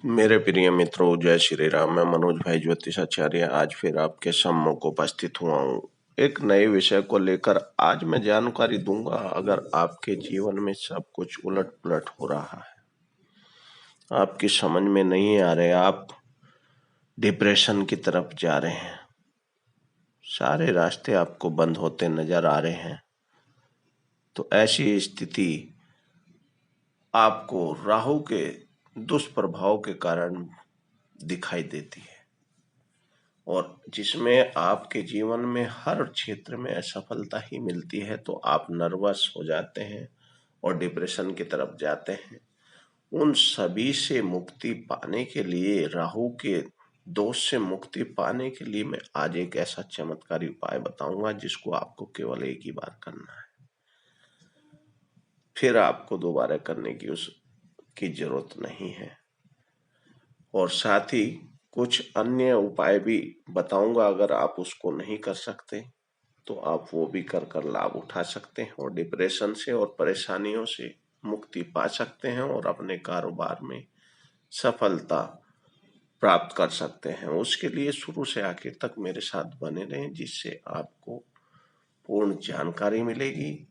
मेरे प्रिय मित्रों, जय श्री राम। मैं मनोज भाई ज्योतिषाचार्य आज फिर आपके सम्मुख उपस्थित हुआ हूँ एक नए विषय को लेकर। आज मैं जानकारी दूंगा, अगर आपके जीवन में सब कुछ उलट पुलट हो रहा है, आपकी समझ में नहीं आ रहे, आप डिप्रेशन की तरफ जा रहे हैं, सारे रास्ते आपको बंद होते नजर आ रहे हैं, तो ऐसी स्थिति आपको राहु के दुष्प्रभाव के कारण दिखाई देती है, और जिसमें आपके जीवन में हर क्षेत्र में असफलता ही मिलती है, तो आप नर्वस हो जाते हैं और डिप्रेशन की तरफ जाते हैं। उन सभी से मुक्ति पाने के लिए, राहु के दोष से मुक्ति पाने के लिए, मैं आज एक ऐसा चमत्कारी उपाय बताऊंगा जिसको आपको केवल एक ही बार करना है, फिर आपको दोबारा करने की उसकी जरूरत नहीं है। और साथ ही कुछ अन्य उपाय भी बताऊंगा, अगर आप उसको नहीं कर सकते तो आप वो भी कर कर लाभ उठा सकते हैं और डिप्रेशन से और परेशानियों से मुक्ति पा सकते हैं और अपने कारोबार में सफलता प्राप्त कर सकते हैं। उसके लिए शुरू से आखिर तक मेरे साथ बने रहें, जिससे आपको पूर्ण जानकारी मिलेगी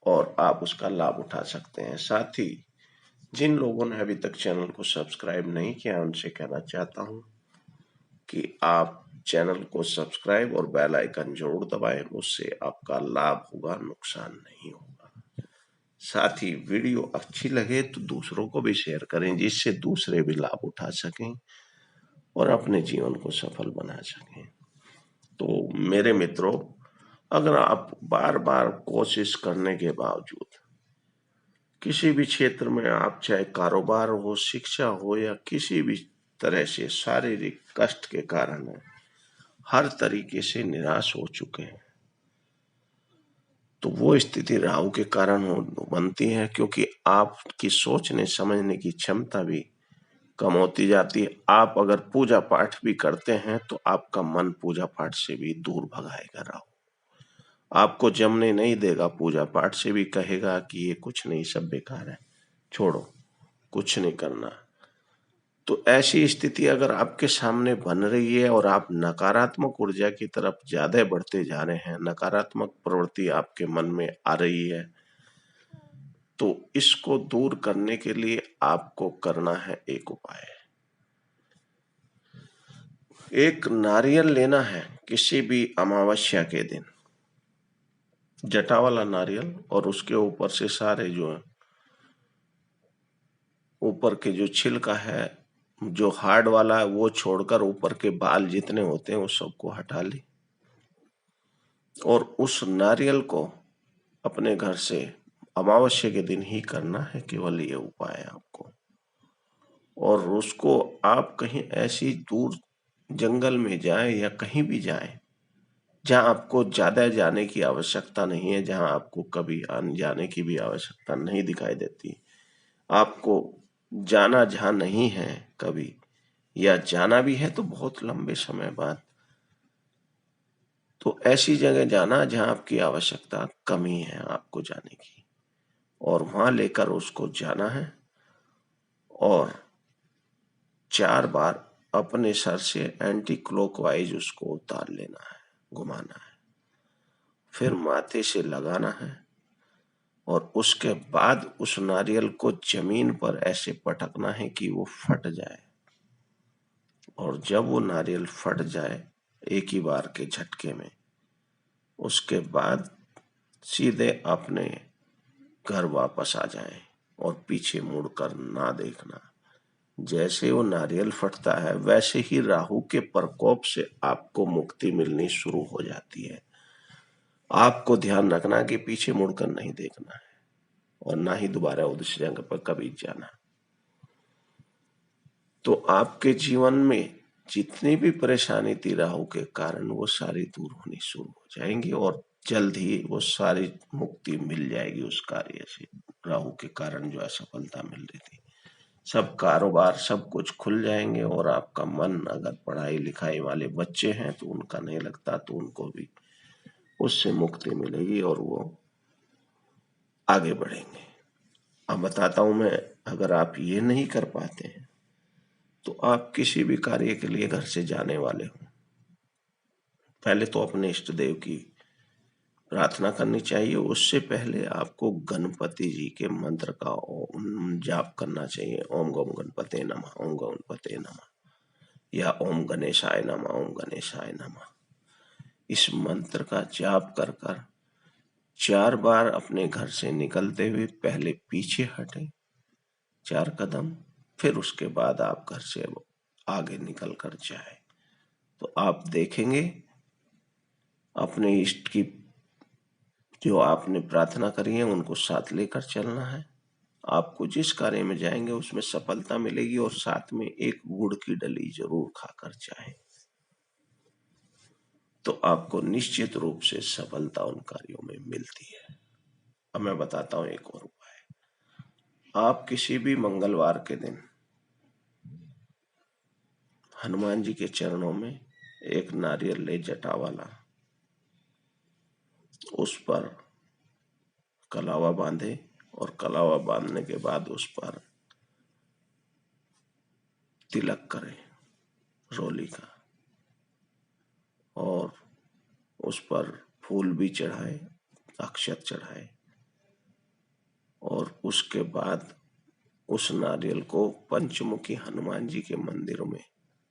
और आप उसका लाभ उठा सकते हैं। साथ ही जिन लोगों ने अभी तक चैनल को सब्सक्राइब नहीं किया, उनसे कहना चाहता हूं कि आप चैनल को सब्सक्राइब और बेल आइकन जरूर दबाएं, उससे आपका लाभ होगा, नुकसान नहीं होगा। साथ ही वीडियो अच्छी लगे तो दूसरों को भी शेयर करें, जिससे दूसरे भी लाभ उठा सकें और अपने जीवन को सफल बना सकें। तो मेरे मित्रों, अगर आप बार बार कोशिश करने के बावजूद किसी भी क्षेत्र में, आप चाहे कारोबार हो, शिक्षा हो, या किसी भी तरह से शारीरिक कष्ट के कारण हर तरीके से निराश हो चुके हैं, तो वो स्थिति राहु के कारण बनती है, क्योंकि आपकी सोचने समझने की क्षमता भी कम होती जाती है। आप अगर पूजा पाठ भी करते हैं तो आपका मन पूजा पाठ से भी दूर भगाएगा राहु, आपको जमने नहीं देगा। पूजा पाठ से भी कहेगा कि ये कुछ नहीं, सब बेकार है, छोड़ो, कुछ नहीं करना। तो ऐसी स्थिति अगर आपके सामने बन रही है और आप नकारात्मक ऊर्जा की तरफ ज्यादा बढ़ते जा रहे हैं, नकारात्मक प्रवृत्ति आपके मन में आ रही है, तो इसको दूर करने के लिए आपको करना है एक उपाय। एक नारियल लेना है किसी भी अमावस्या के दिन, जटा वाला नारियल, और उसके ऊपर से सारे जो है, ऊपर के जो छिलका है, जो हार्ड वाला है वो छोड़कर ऊपर के बाल जितने होते हैं वो सबको हटा ली, और उस नारियल को अपने घर से अमावस्या के दिन ही करना है, केवल ये उपाय है आपको। और उसको आप कहीं ऐसी दूर जंगल में जाएं या कहीं भी जाएं जहां आपको ज्यादा जाने की आवश्यकता नहीं है, जहां आपको कभी आने जाने की भी आवश्यकता नहीं दिखाई देती, आपको जाना जहां नहीं है कभी, या जाना भी है तो बहुत लंबे समय बाद, तो ऐसी जगह जाना जहां आपकी आवश्यकता कम ही है आपको जाने की, और वहां लेकर उसको जाना है और 4 बार अपने सर से एंटी क्लॉकवाइज उसको उतार लेना है, घुमाना है, फिर माथे से लगाना है, और उसके बाद उस नारियल को जमीन पर ऐसे पटकना है कि वो फट जाए। और जब वो नारियल फट जाए एक ही बार के झटके में, उसके बाद सीधे अपने घर वापस आ जाएं और पीछे मुड़कर ना देखना। जैसे वो नारियल फटता है वैसे ही राहु के प्रकोप से आपको मुक्ति मिलनी शुरू हो जाती है। आपको ध्यान रखना कि पीछे मुड़कर नहीं देखना है और ना ही दोबारा उस जगह पर कभी जाना। तो आपके जीवन में जितनी भी परेशानी थी राहु के कारण, वो सारी दूर होनी शुरू हो जाएंगी और जल्द ही वो सारी मुक्ति मिल जाएगी उस कार्य से। राहु के कारण जो असफलता मिल रही थी, सब कारोबार सब कुछ खुल जाएंगे, और आपका मन, अगर पढ़ाई लिखाई वाले बच्चे हैं तो उनका नहीं लगता, तो उनको भी उससे मुक्ति मिलेगी और वो आगे बढ़ेंगे। अब बताता हूं मैं, अगर आप ये नहीं कर पाते हैं तो आप किसी भी कार्य के लिए घर से जाने वाले हो, पहले तो अपने इष्ट देव की प्रार्थना करनी चाहिए। उससे पहले आपको गणपति जी के मंत्र का ओम जाप करना चाहिए। ओम गम गणपते नमः, ओम गणपते नमः, या ओम गणेशाय नमः, ओम गणेशाय नमः। इस मंत्र का जाप कर कर 4 बार अपने घर से निकलते हुए पहले पीछे हटें 4 कदम, फिर उसके बाद आप घर से आगे निकल कर जाए। तो आप देखेंगे अपने इष्ट की जो आपने प्रार्थना करी है उनको साथ लेकर चलना है। आपको जिस कार्य में जाएंगे उसमें सफलता मिलेगी, और साथ में एक गुड़ की डली जरूर खाकर जाएं, तो आपको निश्चित रूप से सफलता उन कार्यों में मिलती है। अब मैं बताता हूं एक और उपाय। आप किसी भी मंगलवार के दिन हनुमान जी के चरणों में एक नारियल ले जटा वाला, उस पर कलावा बांधे, और कलावा बांधने के बाद उस पर तिलक करें रोली का, और उस पर फूल भी चढ़ाए, अक्षत चढ़ाए, और उसके बाद उस नारियल को पंचमुखी हनुमान जी के मंदिर में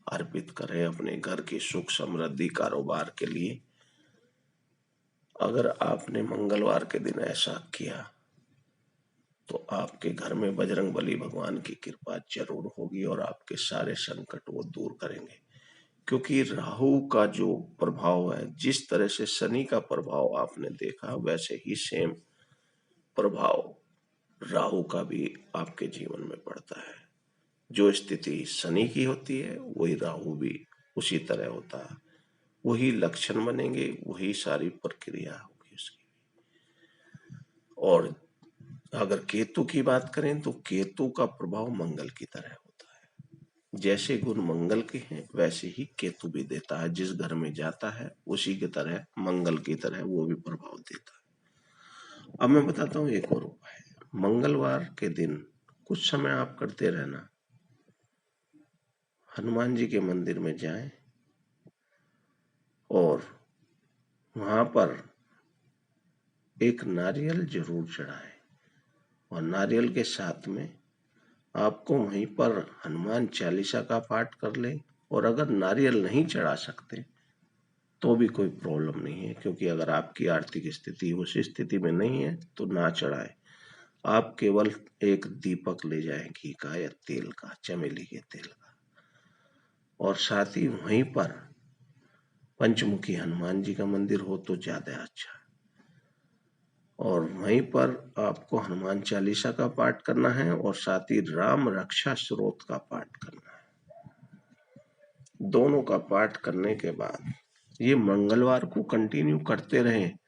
अर्पित करें अपने घर की सुख समृद्धि कारोबार के लिए। अगर आपने मंगलवार के दिन ऐसा किया तो आपके घर में बजरंगबली भगवान की कृपा जरूर होगी, और आपके सारे संकट वो दूर करेंगे। क्योंकि राहु का जो प्रभाव है, जिस तरह से शनि का प्रभाव आपने देखा, वैसे ही सेम प्रभाव राहु का भी आपके जीवन में पड़ता है। जो स्थिति शनि की होती है वही राहु भी उसी तरह होता है, वही लक्षण बनेंगे, वही सारी प्रक्रिया होगी उसकी। और अगर केतु की बात करें तो केतु का प्रभाव मंगल की तरह होता है। जैसे गुण मंगल के हैं वैसे ही केतु भी देता है, जिस घर में जाता है उसी की तरह मंगल की तरह वो भी प्रभाव देता है। अब मैं बताता हूँ एक और उपाय। मंगलवार के दिन कुछ समय आप करते रहना, हनुमान जी के मंदिर में जाएं और वहां पर एक नारियल जरूर चढ़ाएं, और नारियल के साथ में आपको वहीं पर हनुमान चालीसा का पाठ कर ले। और अगर नारियल नहीं चढ़ा सकते तो भी कोई प्रॉब्लम नहीं है, क्योंकि अगर आपकी आर्थिक स्थिति उस स्थिति में नहीं है तो ना चढ़ाए। आप केवल एक दीपक ले जाएं घी का या तेल का, चमेली के तेल का, और साथ ही वहीं पर पंचमुखी हनुमान जी का मंदिर हो तो ज्यादा अच्छा, और वहीं पर आपको हनुमान चालीसा का पाठ करना है और साथ ही राम रक्षा स्तोत्र का पाठ करना है। दोनों का पाठ करने के बाद ये मंगलवार को कंटिन्यू करते रहें।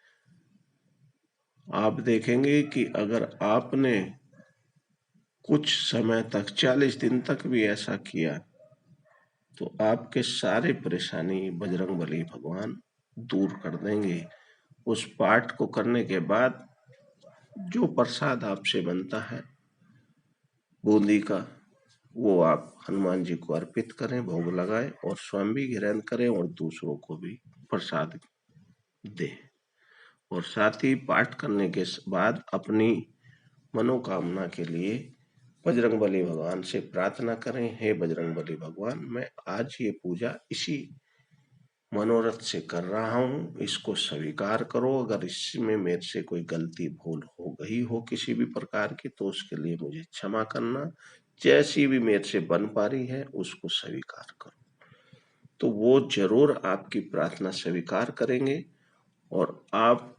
आप देखेंगे कि अगर आपने कुछ समय तक 40 दिन तक भी ऐसा किया तो आपके सारे परेशानी बजरंगबली भगवान दूर कर देंगे। उस पाठ को करने के बाद जो प्रसाद आपसे बनता है बूंदी का, वो आप हनुमान जी को अर्पित करें, भोग लगाएं, और स्वयं भी ग्रहण करें और दूसरों को भी प्रसाद दें। और साथ ही पाठ करने के बाद अपनी मनोकामना के लिए बजरंगबली भगवान से प्रार्थना करें। हे बजरंगबली भगवान, मैं आज ये पूजा इसी मनोरथ से कर रहा हूँ, इसको स्वीकार करो। अगर इसमें मेरे से कोई गलती भूल हो गई हो किसी भी प्रकार की तो उसके लिए मुझे क्षमा करना। जैसी भी मेरे से बन पा रही है उसको स्वीकार करो। तो वो जरूर आपकी प्रार्थना स्वीकार करेंगे और आप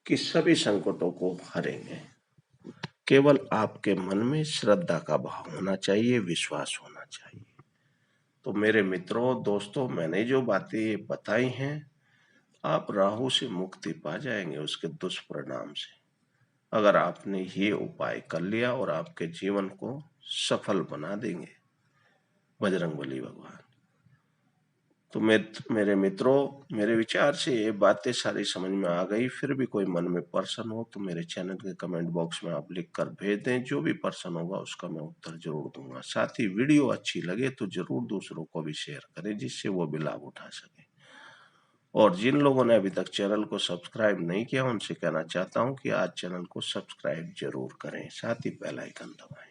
कि सभी संकटों को हरेंगे। केवल आपके मन में श्रद्धा का भाव होना चाहिए, विश्वास होना चाहिए। तो मेरे मित्रों, दोस्तों, मैंने जो बातें बताई हैं, आप राहु से मुक्ति पा जाएंगे उसके दुष्परिणाम से, अगर आपने ये उपाय कर लिया, और आपके जीवन को सफल बना देंगे बजरंगबली भगवान। तो मेरे मित्रों, मेरे विचार से ये बातें सारी समझ में आ गई। फिर भी कोई मन में प्रश्न हो तो मेरे चैनल के कमेंट बॉक्स में आप लिख कर भेज दें। जो भी प्रश्न होगा उसका मैं उत्तर जरूर दूंगा। साथ ही वीडियो अच्छी लगे तो जरूर दूसरों को भी शेयर करें, जिससे वो भी लाभ उठा सके। और जिन लोगों ने अभी तक चैनल को सब्सक्राइब नहीं किया, उनसे कहना चाहता हूं कि आज चैनल को सब्सक्राइब जरूर करें, साथ ही बेल आइकन दबाएं।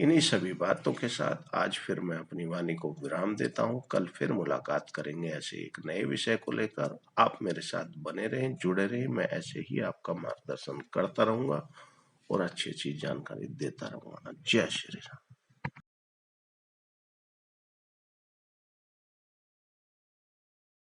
इन्हीं सभी बातों के साथ आज फिर मैं अपनी वाणी को विराम देता हूं। कल फिर मुलाकात करेंगे ऐसे एक नए विषय को लेकर। आप मेरे साथ बने रहें, जुड़े रहें। मैं ऐसे ही आपका मार्गदर्शन करता रहूंगा और अच्छी अच्छी जानकारी देता रहूंगा। जय श्री राम।